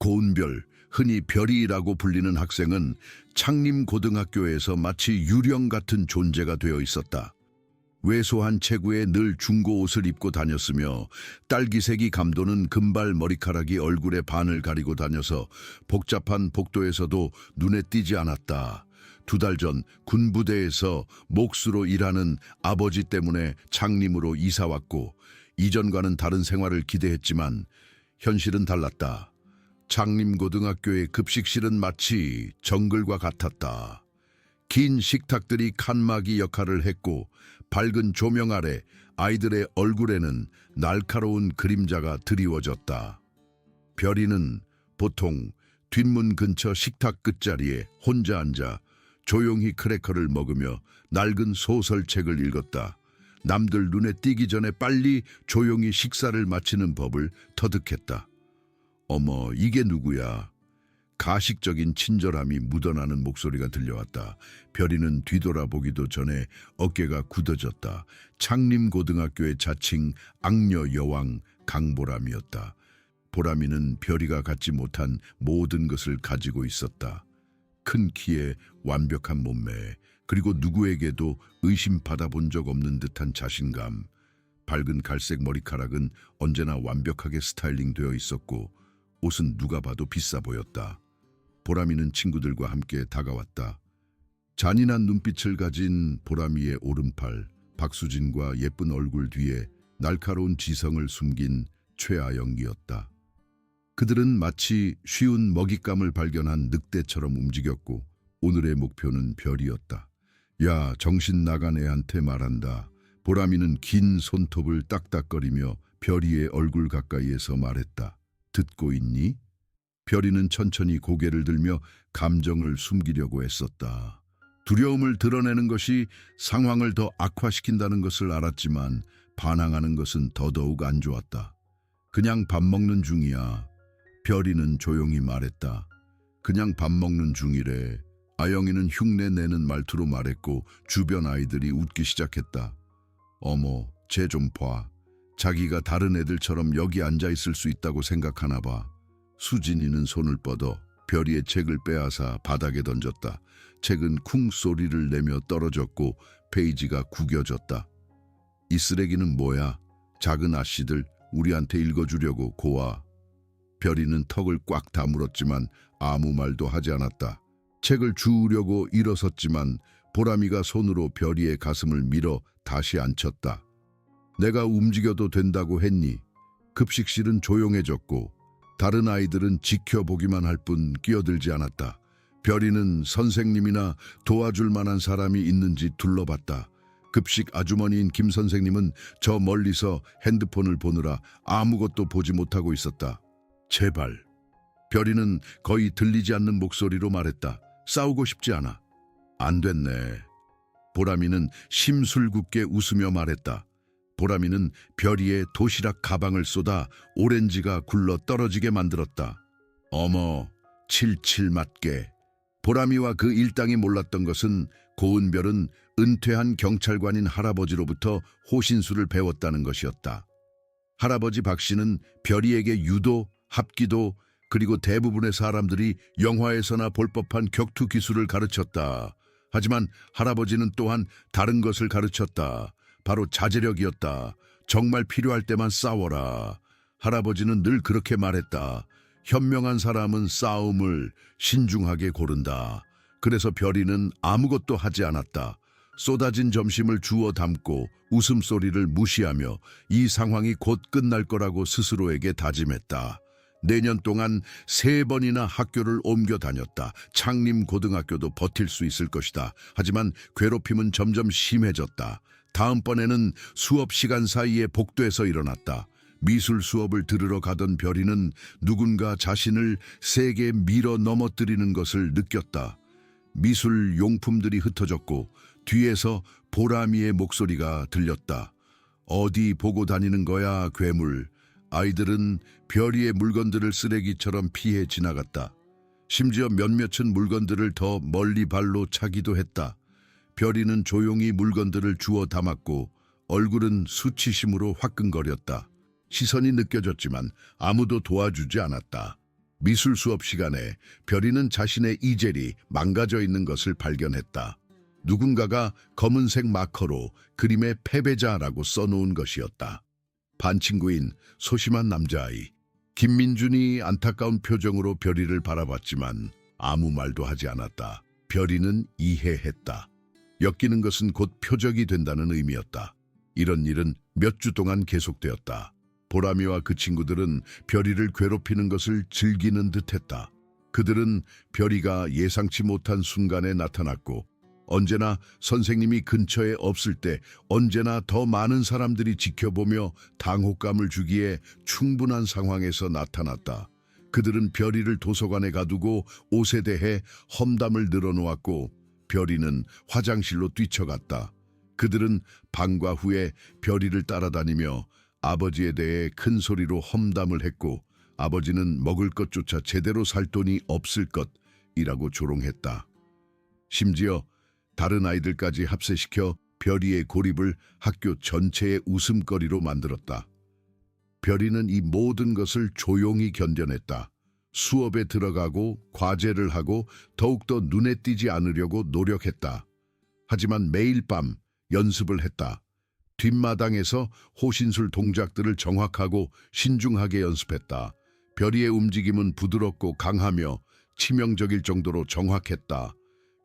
고은별, 흔히 별이라고 불리는 학생은 창림고등학교에서 마치 유령 같은 존재가 되어 있었다. 왜소한 체구에 늘 중고 옷을 입고 다녔으며 딸기색이 감도는 금발 머리카락이 얼굴의 반을 가리고 다녀서 복잡한 복도에서도 눈에 띄지 않았다. 2달 전 군부대에서 몫으로 일하는 아버지 때문에 창림으로 이사 왔고 이전과는 다른 생활을 기대했지만 현실은 달랐다. 창림고등학교의 급식실은 마치 정글과 같았다. 긴 식탁들이 칸막이 역할을 했고 밝은 조명 아래 아이들의 얼굴에는 날카로운 그림자가 드리워졌다. 별이는 보통 뒷문 근처 식탁 끝자리에 혼자 앉아 조용히 크래커를 먹으며 낡은 소설책을 읽었다. 남들 눈에 띄기 전에 빨리 조용히 식사를 마치는 법을 터득했다. 어머, 이게 누구야? 가식적인 친절함이 묻어나는 목소리가 들려왔다. 별이는 뒤돌아보기도 전에 어깨가 굳어졌다. 창림고등학교의 자칭 악녀 여왕 강보람이었다. 보람이는 별이가 갖지 못한 모든 것을 가지고 있었다. 큰 키에 완벽한 몸매, 그리고 누구에게도 의심받아 본 적 없는 듯한 자신감. 밝은 갈색 머리카락은 언제나 완벽하게 스타일링되어 있었고 옷은 누가 봐도 비싸 보였다. 보람이는 친구들과 함께 다가왔다. 잔인한 눈빛을 가진 보람이의 오른팔, 박수진과 예쁜 얼굴 뒤에 날카로운 지성을 숨긴 최아영이었다. 그들은 마치 쉬운 먹잇감을 발견한 늑대처럼 움직였고 오늘의 목표는 별이었다. 야, 정신 나간 애한테 말한다. 보람이는 긴 손톱을 딱딱거리며 별이의 얼굴 가까이에서 말했다. 듣고 있니? 별이는 천천히 고개를 들며 감정을 숨기려고 애썼다. 두려움을 드러내는 것이 상황을 더 악화시킨다는 것을 알았지만 반항하는 것은 더더욱 안 좋았다. 그냥 밥 먹는 중이야. 별이는 조용히 말했다. 그냥 밥 먹는 중이래. 아영이는 흉내내는 말투로 말했고 주변 아이들이 웃기 시작했다. 어머, 쟤 좀 봐. 자기가 다른 애들처럼 여기 앉아있을 수 있다고 생각하나 봐. 수진이는 손을 뻗어 별이의 책을 빼앗아 바닥에 던졌다. 책은 쿵 소리를 내며 떨어졌고 페이지가 구겨졌다. 이 쓰레기는 뭐야? 작은 아씨들 우리한테 읽어주려고 고아. 별이는 턱을 꽉 다물었지만 아무 말도 하지 않았다. 책을 주우려고 일어섰지만 보람이가 손으로 별이의 가슴을 밀어 다시 앉혔다. 내가 움직여도 된다고 했니? 급식실은 조용해졌고 다른 아이들은 지켜보기만 할 뿐 끼어들지 않았다. 별이는 선생님이나 도와줄 만한 사람이 있는지 둘러봤다. 급식 아주머니인 김 선생님은 저 멀리서 핸드폰을 보느라 아무것도 보지 못하고 있었다. 제발. 별이는 거의 들리지 않는 목소리로 말했다. 싸우고 싶지 않아. 안 됐네. 보람이는 심술궂게 웃으며 말했다. 보람이는 별이의 도시락 가방을 쏟아 오렌지가 굴러 떨어지게 만들었다. 어머, 칠칠 맞게. 보람이와 그 일당이 몰랐던 것은 고은별은 은퇴한 경찰관인 할아버지로부터 호신술을 배웠다는 것이었다. 할아버지 박 씨는 별이에게 유도, 합기도, 그리고 대부분의 사람들이 영화에서나 볼 법한 격투 기술을 가르쳤다. 하지만 할아버지는 또한 다른 것을 가르쳤다. 바로 자제력이었다. 정말 필요할 때만 싸워라. 할아버지는 늘 그렇게 말했다. 현명한 사람은 싸움을 신중하게 고른다. 그래서 별이는 아무것도 하지 않았다. 쏟아진 점심을 주워 담고 웃음소리를 무시하며 이 상황이 곧 끝날 거라고 스스로에게 다짐했다. 내년 동안 3번이나 학교를 옮겨 다녔다. 창림고등학교도 버틸 수 있을 것이다. 하지만 괴롭힘은 점점 심해졌다. 다음번에는 수업 시간 사이에 복도에서 일어났다. 미술 수업을 들으러 가던 별이는 누군가 자신을 세게 밀어 넘어뜨리는 것을 느꼈다. 미술 용품들이 흩어졌고 뒤에서 보람이의 목소리가 들렸다. 어디 보고 다니는 거야, 괴물. 아이들은 별이의 물건들을 쓰레기처럼 피해 지나갔다. 심지어 몇몇은 물건들을 더 멀리 발로 차기도 했다. 별이는 조용히 물건들을 주워 담았고 얼굴은 수치심으로 화끈거렸다. 시선이 느껴졌지만 아무도 도와주지 않았다. 미술 수업 시간에 별이는 자신의 이젤이 망가져 있는 것을 발견했다. 누군가가 검은색 마커로 그림에 패배자라고 써놓은 것이었다. 반 친구인 소심한 남자아이 김민준이 안타까운 표정으로 별이를 바라봤지만 아무 말도 하지 않았다. 별이는 이해했다. 엮이는 것은 곧 표적이 된다는 의미였다. 이런 일은 몇 주 동안 계속되었다. 보람이와 그 친구들은 별이를 괴롭히는 것을 즐기는 듯했다. 그들은 별이가 예상치 못한 순간에 나타났고 언제나 선생님이 근처에 없을 때 언제나 더 많은 사람들이 지켜보며 당혹감을 주기에 충분한 상황에서 나타났다. 그들은 별이를 도서관에 가두고 옷에 대해 험담을 늘어놓았고 별이는 화장실로 뛰쳐갔다. 그들은 방과 후에 별이를 따라다니며 아버지에 대해 큰 소리로 험담을 했고 아버지는 먹을 것조차 제대로 살 돈이 없을 것이라고 조롱했다. 심지어 다른 아이들까지 합세시켜 별이의 고립을 학교 전체의 웃음거리로 만들었다. 별이는 이 모든 것을 조용히 견뎌냈다. 수업에 들어가고 과제를 하고 더욱더 눈에 띄지 않으려고 노력했다. 하지만 매일 밤 연습을 했다. 뒷마당에서 호신술 동작들을 정확하고 신중하게 연습했다. 별이의 움직임은 부드럽고 강하며 치명적일 정도로 정확했다.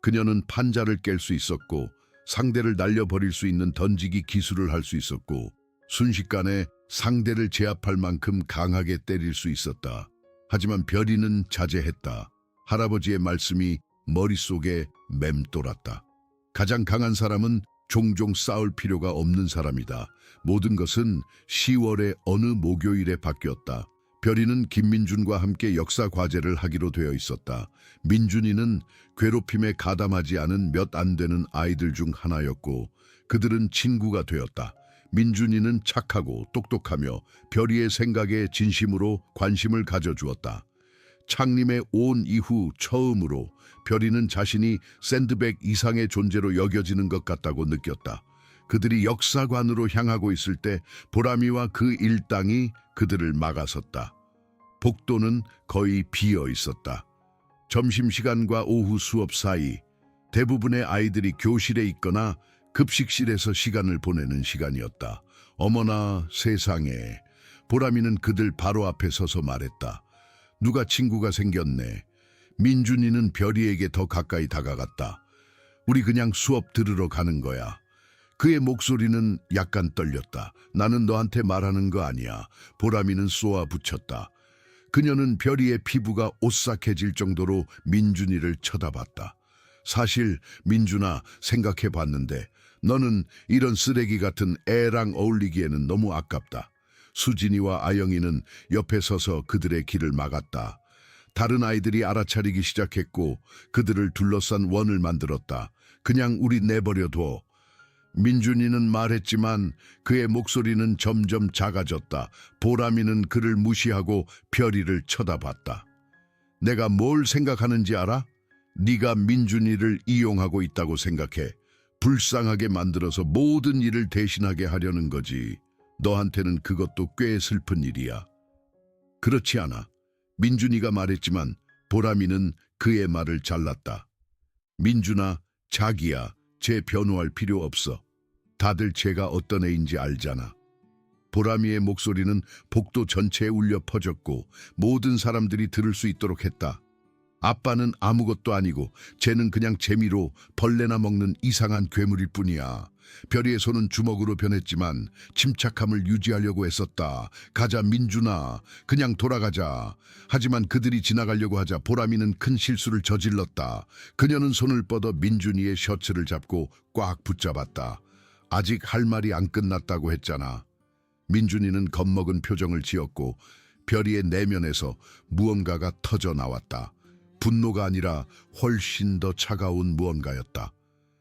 그녀는 판자를 깰 수 있었고 상대를 날려버릴 수 있는 던지기 기술을 할 수 있었고 순식간에 상대를 제압할 만큼 강하게 때릴 수 있었다. 하지만 별이는 자제했다. 할아버지의 말씀이 머릿속에 맴돌았다. 가장 강한 사람은 종종 싸울 필요가 없는 사람이다. 모든 것은 10월의 어느 목요일에 바뀌었다. 별이는 김민준과 함께 역사 과제를 하기로 되어 있었다. 민준이는 괴롭힘에 가담하지 않은 몇 안 되는 아이들 중 하나였고 그들은 친구가 되었다. 민준이는 착하고 똑똑하며 별이의 생각에 진심으로 관심을 가져주었다. 창림에 온 이후 처음으로 별이는 자신이 샌드백 이상의 존재로 여겨지는 것 같다고 느꼈다. 그들이 역사관으로 향하고 있을 때 보람이와 그 일당이 그들을 막아섰다. 복도는 거의 비어 있었다. 점심시간과 오후 수업 사이 대부분의 아이들이 교실에 있거나 급식실에서 시간을 보내는 시간이었다. 어머나 세상에. 보람이는 그들 바로 앞에 서서 말했다. 누가 친구가 생겼네. 민준이는 별이에게 더 가까이 다가갔다. 우리 그냥 수업 들으러 가는 거야. 그의 목소리는 약간 떨렸다. 나는 너한테 말하는 거 아니야. 보람이는 쏘아 붙였다. 그녀는 별이의 피부가 오싹해질 정도로 민준이를 쳐다봤다. 사실 민준아, 생각해봤는데 너는 이런 쓰레기 같은 애랑 어울리기에는 너무 아깝다. 수진이와 아영이는 옆에 서서 그들의 길을 막았다. 다른 아이들이 알아차리기 시작했고 그들을 둘러싼 원을 만들었다. 그냥 우리 내버려둬. 민준이는 말했지만 그의 목소리는 점점 작아졌다. 보람이는 그를 무시하고 별이를 쳐다봤다. 내가 뭘 생각하는지 알아? 네가 민준이를 이용하고 있다고 생각해. 불쌍하게 만들어서 모든 일을 대신하게 하려는 거지. 너한테는 그것도 꽤 슬픈 일이야. 그렇지 않아. 민준이가 말했지만 보람이는 그의 말을 잘랐다. 민준아, 자기야. 쟤 변호할 필요 없어. 다들 쟤가 어떤 애인지 알잖아. 보람이의 목소리는 복도 전체에 울려 퍼졌고 모든 사람들이 들을 수 있도록 했다. 아빠는 아무것도 아니고 쟤는 그냥 재미로 벌레나 먹는 이상한 괴물일 뿐이야. 별이의 손은 주먹으로 변했지만 침착함을 유지하려고 애썼다. 가자 민준아, 그냥 돌아가자. 하지만 그들이 지나가려고 하자 보람이는 큰 실수를 저질렀다. 그녀는 손을 뻗어 민준이의 셔츠를 잡고 꽉 붙잡았다. 아직 할 말이 안 끝났다고 했잖아. 민준이는 겁먹은 표정을 지었고 별이의 내면에서 무언가가 터져 나왔다. 분노가 아니라 훨씬 더 차가운 무언가였다.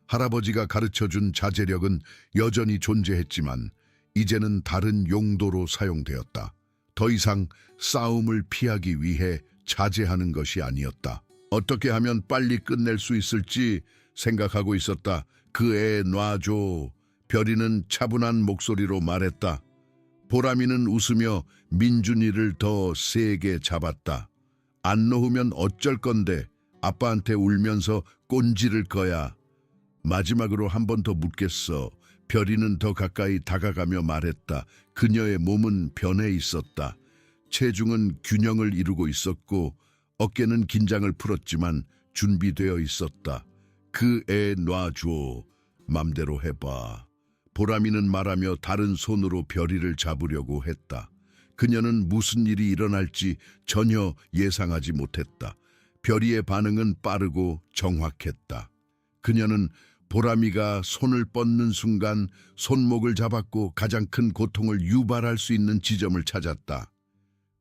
할아버지가 가르쳐준 자제력은 여전히 존재했지만 이제는 다른 용도로 사용되었다. 더 이상 싸움을 피하기 위해 자제하는 것이 아니었다. 어떻게 하면 빨리 끝낼 수 있을지 생각하고 있었다. 그 애 놔줘. 별이는 차분한 목소리로 말했다. 보람이는 웃으며 민준이를 더 세게 잡았다. 안 놓으면 어쩔 건데 아빠한테 울면서 꼰지를 거야. 마지막으로 한 번 더 묻겠어. 별이는 더 가까이 다가가며 말했다. 그녀의 몸은 변해 있었다. 체중은 균형을 이루고 있었고 어깨는 긴장을 풀었지만 준비되어 있었다. 그 애 놔줘. 맘대로 해봐. 보람이는 말하며 다른 손으로 별이를 잡으려고 했다. 그녀는 무슨 일이 일어날지 전혀 예상하지 못했다. 별이의 반응은 빠르고 정확했다. 그녀는 보람이가 손을 뻗는 순간 손목을 잡았고 가장 큰 고통을 유발할 수 있는 지점을 찾았다.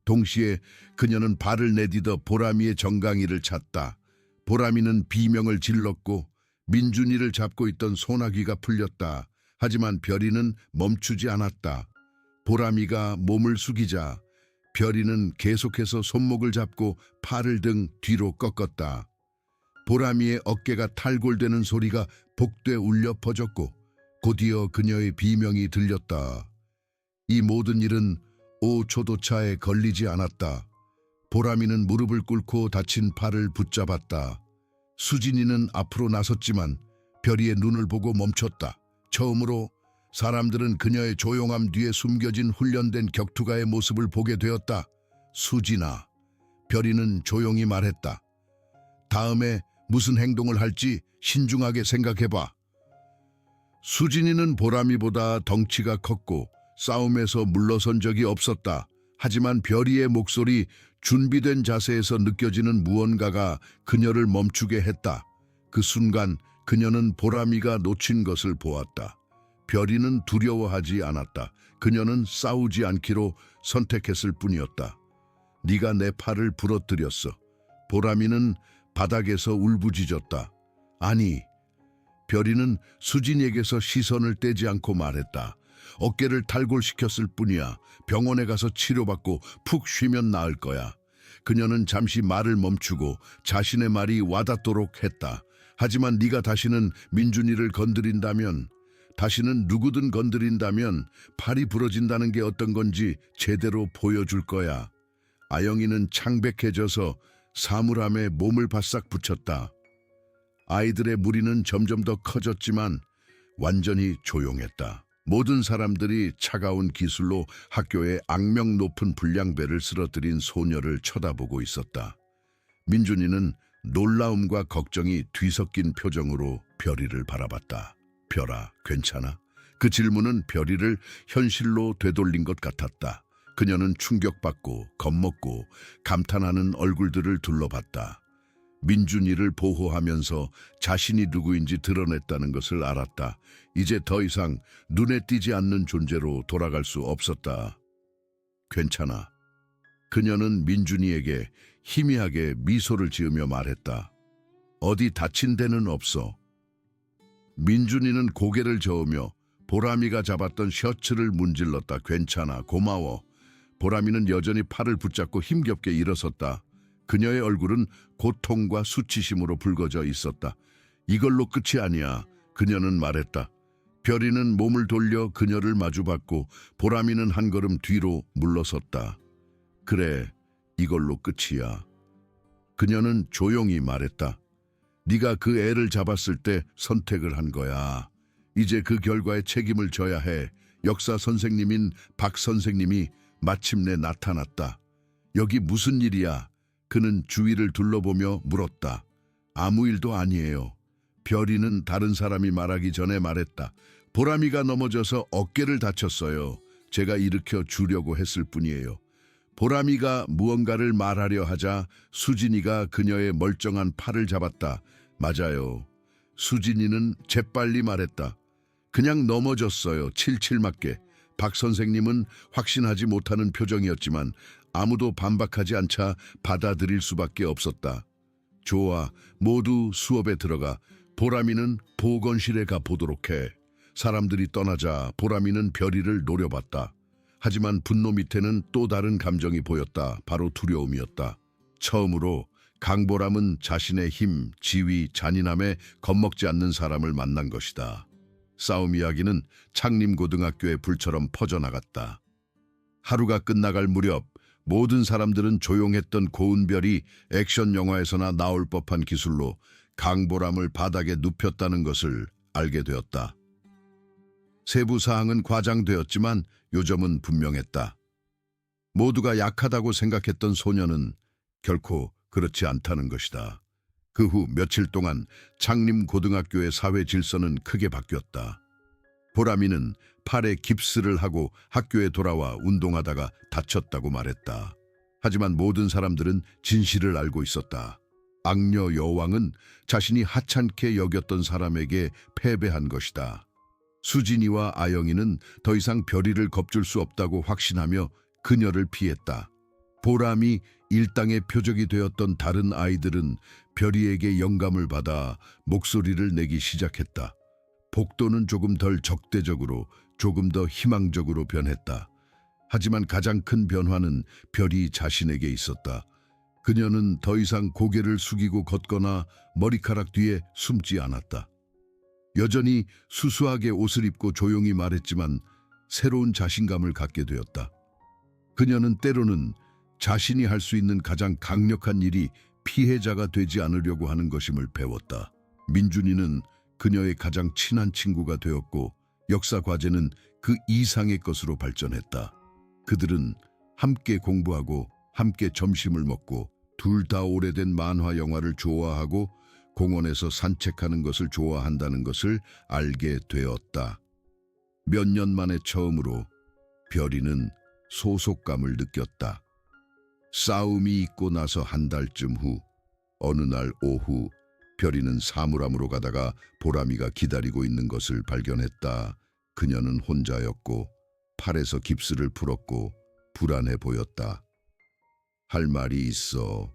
동시에 그녀는 발을 내디뎌 보람이의 정강이를 찼다. 보람이는 비명을 질렀고 민준이를 잡고 있던 소나기가 풀렸다. 하지만 별이는 멈추지 않았다. 보람이가 몸을 숙이자 별이는 계속해서 손목을 잡고 팔을 등 뒤로 꺾었다. 보람이의 어깨가 탈골되는 소리가 복되에 울려 퍼졌고 곧이어 그녀의 비명이 들렸다. 이 모든 일은 5초도 차에 걸리지 않았다. 보람이는 무릎을 꿇고 다친 팔을 붙잡았다. 수진이는 앞으로 나섰지만 별이의 눈을 보고 멈췄다. 처음으로 사람들은 그녀의 조용함 뒤에 숨겨진 훈련된 격투가의 모습을 보게 되었다. 수진아, 별이는 조용히 말했다. 다음에 무슨 행동을 할지 신중하게 생각해봐. 수진이는 보람이보다 덩치가 컸고 싸움에서 물러선 적이 없었다. 하지만 별이의 목소리, 준비된 자세에서 느껴지는 무언가가 그녀를 멈추게 했다. 그 순간 그녀는 보람이가 놓친 것을 보았다. 별이는 두려워하지 않았다. 그녀는 싸우지 않기로 선택했을 뿐이었다. 네가 내 팔을 부러뜨렸어. 보람이는 바닥에서 울부짖었다. 아니, 별이는 수진이에게서 시선을 떼지 않고 말했다. 어깨를 탈골시켰을 뿐이야. 병원에 가서 치료받고 푹 쉬면 나을 거야. 그녀는 잠시 말을 멈추고 자신의 말이 와닿도록 했다. 하지만 네가 다시는 민준이를 건드린다면, 다시는 누구든 건드린다면 팔이 부러진다는 게 어떤 건지 제대로 보여줄 거야. 아영이는 창백해져서 사물함에 몸을 바싹 붙였다. 아이들의 무리는 점점 더 커졌지만 완전히 조용했다. 모든 사람들이 차가운 기술로 학교에 악명 높은 불량배를 쓰러뜨린 소녀를 쳐다보고 있었다. 민준이는 놀라움과 걱정이 뒤섞인 표정으로 별이를 바라봤다. 별아, 괜찮아? 그 질문은 별이를 현실로 되돌린 것 같았다. 그녀는 충격받고 겁먹고 감탄하는 얼굴들을 둘러봤다. 민준이를 보호하면서 자신이 누구인지 드러냈다는 것을 알았다. 이제 더 이상 눈에 띄지 않는 존재로 돌아갈 수 없었다. 괜찮아. 그녀는 민준이에게 희미하게 미소를 지으며 말했다. 어디 다친 데는 없어. 민준이는 고개를 저으며 보람이가 잡았던 셔츠를 문질렀다. 괜찮아, 고마워. 보람이는 여전히 팔을 붙잡고 힘겹게 일어섰다. 그녀의 얼굴은 고통과 수치심으로 붉어져 있었다. 이걸로 끝이 아니야. 그녀는 말했다. 별이는 몸을 돌려 그녀를 마주봤고 보람이는 한 걸음 뒤로 물러섰다. 그래, 이걸로 끝이야. 그녀는 조용히 말했다. 네가 그 애를 잡았을 때 선택을 한 거야. 이제 그 결과에 책임을 져야 해. 역사 선생님인 박 선생님이 마침내 나타났다. 여기 무슨 일이야? 그는 주위를 둘러보며 물었다. 아무 일도 아니에요. 별이는 다른 사람이 말하기 전에 말했다. 보람이가 넘어져서 어깨를 다쳤어요. 제가 일으켜 주려고 했을 뿐이에요. 보람이가 무언가를 말하려 하자 수진이가 그녀의 멀쩡한 팔을 잡았다. 맞아요. 수진이는 재빨리 말했다. 그냥 넘어졌어요. 칠칠 맞게. 박 선생님은 확신하지 못하는 표정이었지만 아무도 반박하지 않자 받아들일 수밖에 없었다. 좋아, 모두 수업에 들어가. 보람이는 보건실에 가 보도록 해. 사람들이 떠나자 보람이는 별이를 노려봤다. 하지만 분노 밑에는 또 다른 감정이 보였다. 바로 두려움이었다. 처음으로 강보람은 자신의 힘, 지위, 잔인함에 겁먹지 않는 사람을 만난 것이다. 싸움 이야기는 창림고등학교의 불처럼 퍼져나갔다. 하루가 끝나갈 무렵 모든 사람들은 조용했던 고운 별이 액션 영화에서나 나올 법한 기술로 강보람을 바닥에 눕혔다는 것을 알게 되었다. 세부 사항은 과장되었지만 요점은 분명했다. 모두가 약하다고 생각했던 소녀는 결코 그렇지 않다는 것이다. 그 후 며칠 동안 창림고등학교의 사회 질서는 크게 바뀌었다. 보람이는 팔에 깁스를 하고 학교에 돌아와 운동하다가 다쳤다고 말했다. 하지만 모든 사람들은 진실을 알고 있었다. 악녀 여왕은 자신이 하찮게 여겼던 사람에게 패배한 것이다. 수진이와 아영이는 더 이상 별이를 겁줄 수 없다고 확신하며 그녀를 피했다. 보람이 일당의 표적이 되었던 다른 아이들은 별이에게 영감을 받아 목소리를 내기 시작했다. 복도는 조금 덜 적대적으로, 조금 더 희망적으로 변했다. 하지만 가장 큰 변화는 별이 자신에게 있었다. 그녀는 더 이상 고개를 숙이고 걷거나 머리카락 뒤에 숨지 않았다. 여전히 수수하게 옷을 입고 조용히 말했지만 새로운 자신감을 갖게 되었다. 그녀는 때로는 자신이 할 수 있는 가장 강력한 일이 피해자가 되지 않으려고 하는 것임을 배웠다. 민준이는 그녀의 가장 친한 친구가 되었고 역사 과제는 그 이상의 것으로 발전했다. 그들은 함께 공부하고 함께 점심을 먹고 둘 다 오래된 만화 영화를 좋아하고 공원에서 산책하는 것을 좋아한다는 것을 알게 되었다. 몇 년 만에 처음으로 별이는 소속감을 느꼈다. 싸움이 있고 나서 한 달쯤 후 어느 날 오후 별이는 사물함으로 가다가 보람이가 기다리고 있는 것을 발견했다. 그녀는 혼자였고 팔에서 깁스를 풀었고 불안해 보였다. 할 말이 있어.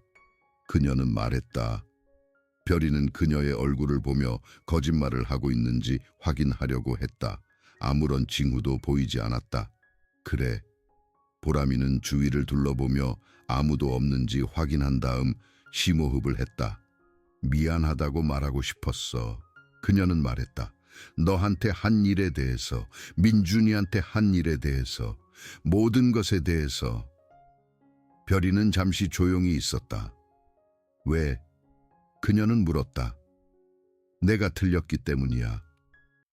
그녀는 말했다. 별이는 그녀의 얼굴을 보며 거짓말을 하고 있는지 확인하려고 했다. 아무런 징후도 보이지 않았다. 그래. 보람이는 주위를 둘러보며 아무도 없는지 확인한 다음 심호흡을 했다. 미안하다고 말하고 싶었어. 그녀는 말했다. 너한테 한 일에 대해서, 민준이한테 한 일에 대해서, 모든 것에 대해서. 별이는 잠시 조용히 있었다. 왜? 그녀는 물었다. 내가 틀렸기 때문이야.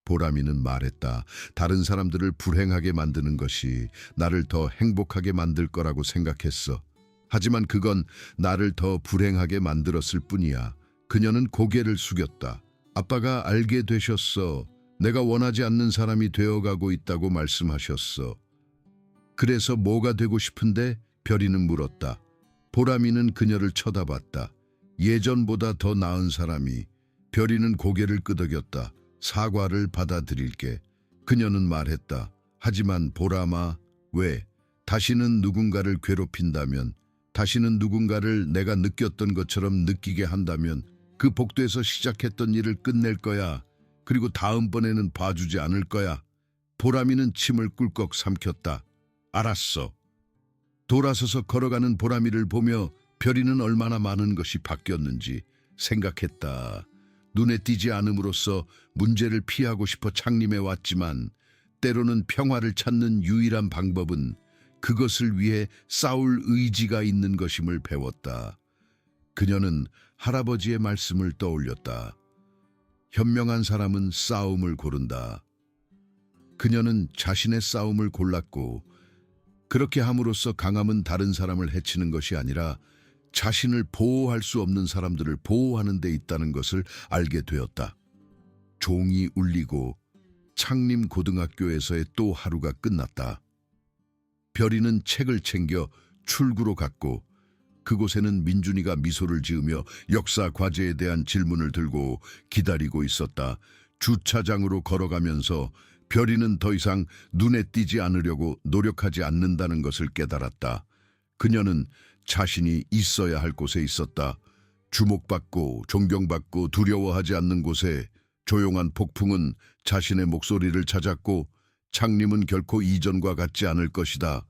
보람이는 말했다. 다른 사람들을 불행하게 만드는 것이 나를 더 행복하게 만들 거라고 생각했어. 하지만 그건 나를 더 불행하게 만들었을 뿐이야. 그녀는 고개를 숙였다. 아빠가 알게 되셨어. 내가 원하지 않는 사람이 되어가고 있다고 말씀하셨어. 그래서 뭐가 되고 싶은데? 별이는 물었다. 보람이는 그녀를 쳐다봤다. 예전보다 더 나은 사람이. 별이는 고개를 끄덕였다. 사과를 받아들일게. 그녀는 말했다. 하지만 보람아, 왜? 다시는 누군가를 괴롭힌다면, 다시는 누군가를 내가 느꼈던 것처럼 느끼게 한다면 그 복도에서 시작했던 일을 끝낼 거야. 그리고 다음번에는 봐주지 않을 거야. 보람이는 침을 꿀꺽 삼켰다. 알았어. 돌아서서 걸어가는 보람이를 보며 별이는 얼마나 많은 것이 바뀌었는지 생각했다. 눈에 띄지 않음으로써 문제를 피하고 싶어 창림해 왔지만 때로는 평화를 찾는 유일한 방법은 그것을 위해 싸울 의지가 있는 것임을 배웠다. 그녀는 할아버지의 말씀을 떠올렸다. 현명한 사람은 싸움을 고른다. 그녀는 자신의 싸움을 골랐고 그렇게 함으로써 강함은 다른 사람을 해치는 것이 아니라 자신을 보호할 수 없는 사람들을 보호하는 데 있다는 것을 알게 되었다. 종이 울리고 창림고등학교에서의 또 하루가 끝났다. 별이는 책을 챙겨 출구로 갔고 그곳에는 민준이가 미소를 지으며 역사 과제에 대한 질문을 들고 기다리고 있었다. 주차장으로 걸어가면서 별이는 더 이상 눈에 띄지 않으려고 노력하지 않는다는 것을 깨달았다. 그녀는 자신이 있어야 할 곳에 있었다. 주목받고 존경받고 두려워하지 않는 곳에 조용한 폭풍은 자신의 목소리를 찾았고 창림은 결코 이전과 같지 않을 것이다.